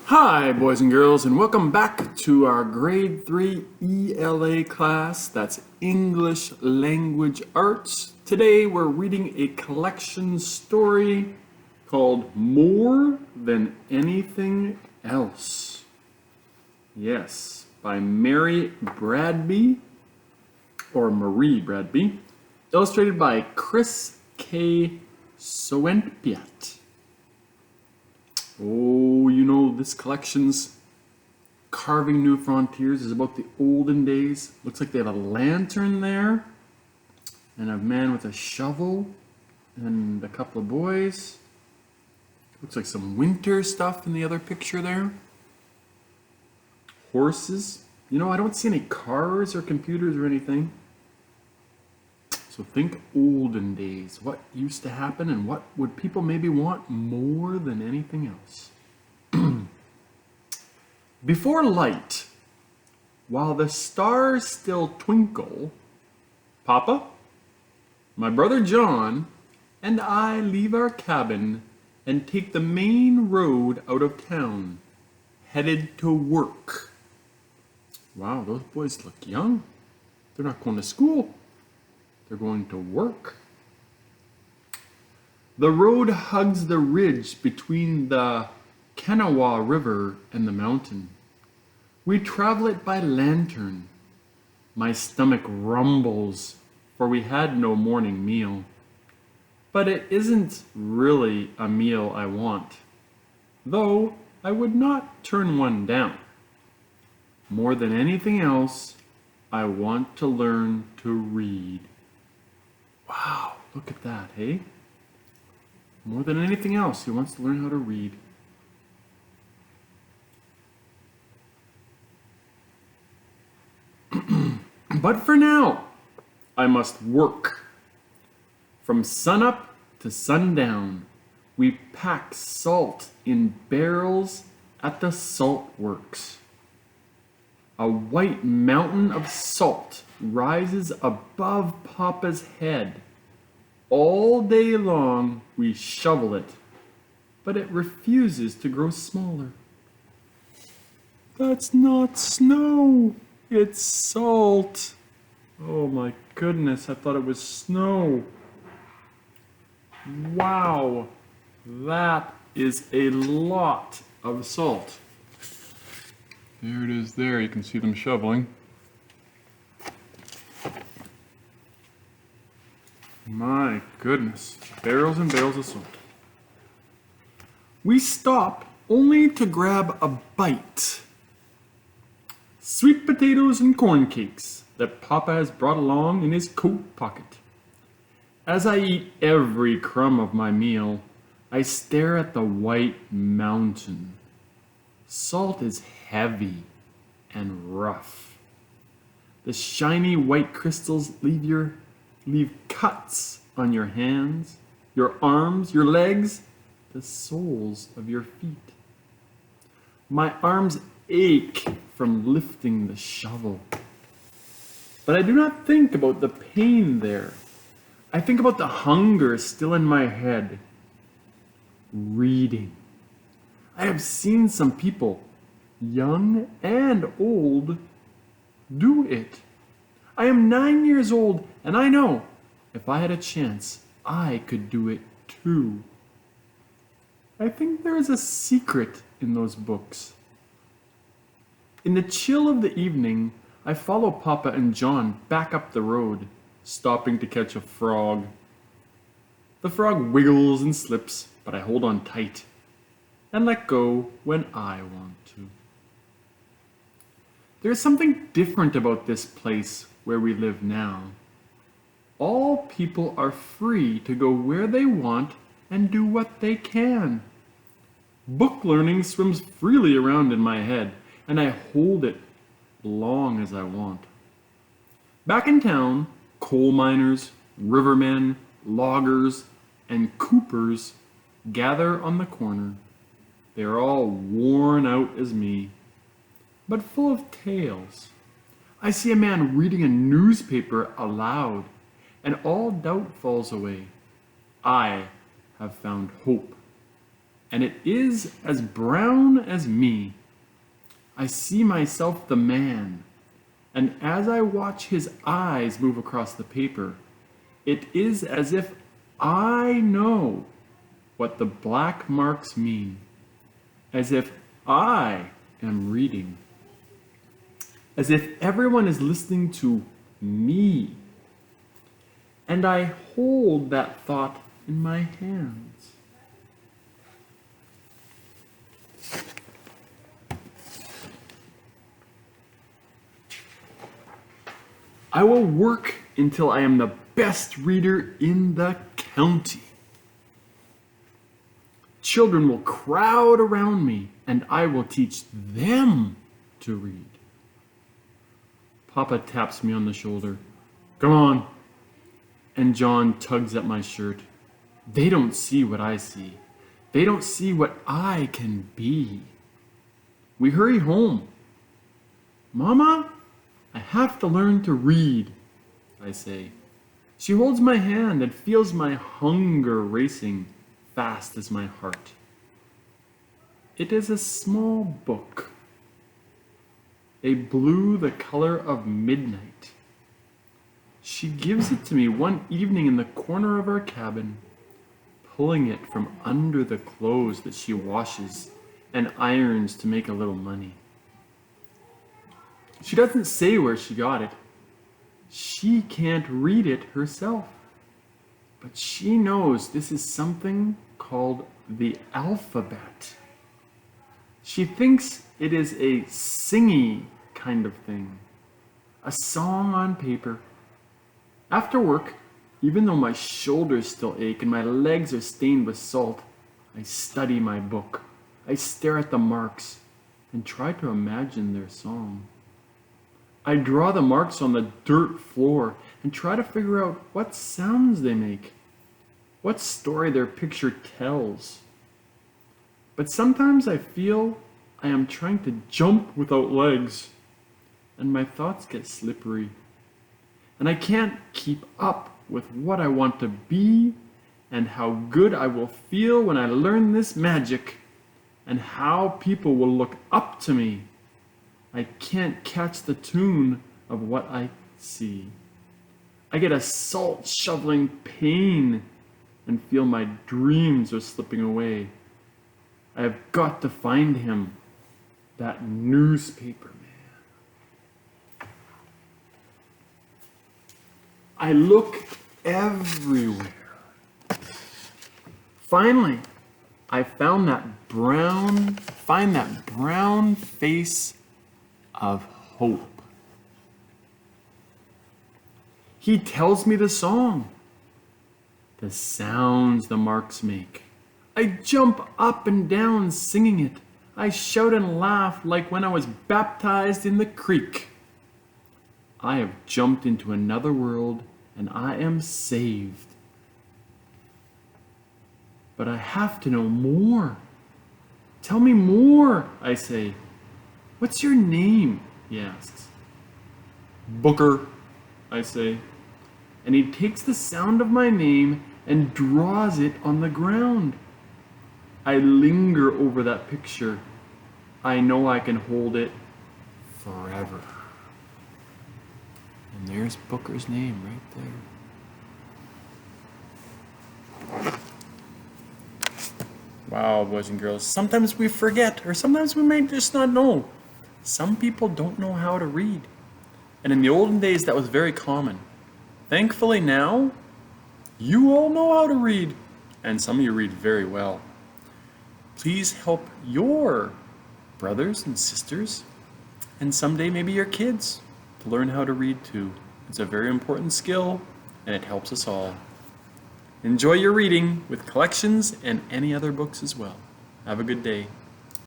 Hi, boys and girls, and welcome back to our grade 3 ELA class. That's English Language Arts. Today we're reading a collection story called More Than Anything Else. Yes, by Mary Bradby, or Marie Bradby, illustrated by Chris K. Soenpiat. Oh, you know, this collection's Carving New Frontiers is about the olden days. Looks like they have a lantern there, and a man with a shovel, and a couple of boys. Looks like some winter stuff in the other picture there. Horses. You know, I don't see any cars or computers or anything. So think olden days. What used to happen and what would people maybe want more than anything else? Before light, while the stars still twinkle, Papa, my brother John, and I leave our cabin and take the main road out of town, headed to work. Wow, those boys look young. They're not going to school. They're going to work. The road hugs the ridge between the Kanawha River and the mountain. We travel it by lantern. My stomach rumbles, for we had no morning meal. But it isn't really a meal I want, though I would not turn one down. More than anything else, I want to learn to read. Wow, look at that, hey? More than anything else, he wants to learn how to read. But for now, I must work. From sunup to sundown, we pack salt in barrels at the salt works. A white mountain of salt rises above Papa's head. All day long we shovel it, but it refuses to grow smaller. That's not snow, it's salt. Oh my goodness, I thought it was snow. Wow, that is a lot of salt. There it is there, you can see them shoveling. My goodness, barrels and barrels of salt. We stop only to grab a bite. Sweet potatoes and corn cakes that Papa has brought along in his coat pocket. As I eat every crumb of my meal, I stare at the white mountain. Salt is heavy and rough. The shiny white crystals leave cuts on your hands, your arms, your legs, the soles of your feet. My arms ache from lifting the shovel. But I do not think about the pain there. I think about the hunger still in my head. Reading. I have seen some people, young and old, do it. I am 9 years old, and I know if I had a chance, I could do it too. I think there is a secret in those books. In the chill of the evening, I follow Papa and John back up the road, stopping to catch a frog. The frog wiggles and slips, but I hold on tight and let go when I want to. There is something different about this place where we live now. All people are free to go where they want and do what they can. Book learning swims freely around in my head, and I hold it long as I want. Back in town, coal miners, rivermen, loggers, and coopers gather on the corner. They are all worn out as me, but full of tales. I see a man reading a newspaper aloud, and all doubt falls away. I have found hope and it is as brown as me. I see myself the man, and as I watch his eyes move across the paper, it is as if I know what the black marks mean, as if I am reading, as if everyone is listening to me. And I hold that thought in my hands. I will work until I am the best reader in the county. Children will crowd around me, and I will teach them to read. Papa taps me on the shoulder. Come on. And John tugs at my shirt. They don't see what I see. They don't see what I can be. We hurry home. Mama, I have to learn to read, I say. She holds my hand and feels my hunger racing fast as my heart. It is a small book, a blue the color of midnight. She gives it to me one evening in the corner of our cabin, pulling it from under the clothes that she washes and irons to make a little money. She doesn't say where she got it. She can't read it herself, but she knows this is something called the alphabet. She thinks it is a singy kind of thing, a song on paper. After work, even though my shoulders still ache and my legs are stained with salt, I study my book. I stare at the marks and try to imagine their song. I draw the marks on the dirt floor and try to figure out what sounds they make, what story their picture tells. But sometimes I feel I am trying to jump without legs, and my thoughts get slippery. And I can't keep up with what I want to be and how good I will feel when I learn this magic and how people will look up to me. I can't catch the tune of what I see. I get a salt shoveling pain and feel my dreams are slipping away. I have got to find him, that newspaper man. I look everywhere. Finally, I found that brown face of hope. He tells me the song, the sounds the marks make. I jump up and down singing it. I shout and laugh like when I was baptized in the creek. I have jumped into another world and I am saved. But I have to know more. Tell me more, I say. What's your name? He asks. Booker, I say. And he takes the sound of my name and draws it on the ground. I linger over that picture. I know I can hold it forever. And there's Booker's name right there. Wow, boys and girls, sometimes we forget, or sometimes we may just not know. Some people don't know how to read. And in the olden days, that was very common. Thankfully now, you all know how to read, and some of you read very well. Please help your brothers and sisters, and someday maybe your kids, to learn how to read too. It's a very important skill, and it helps us all. Enjoy your reading with collections and any other books as well. Have a good day.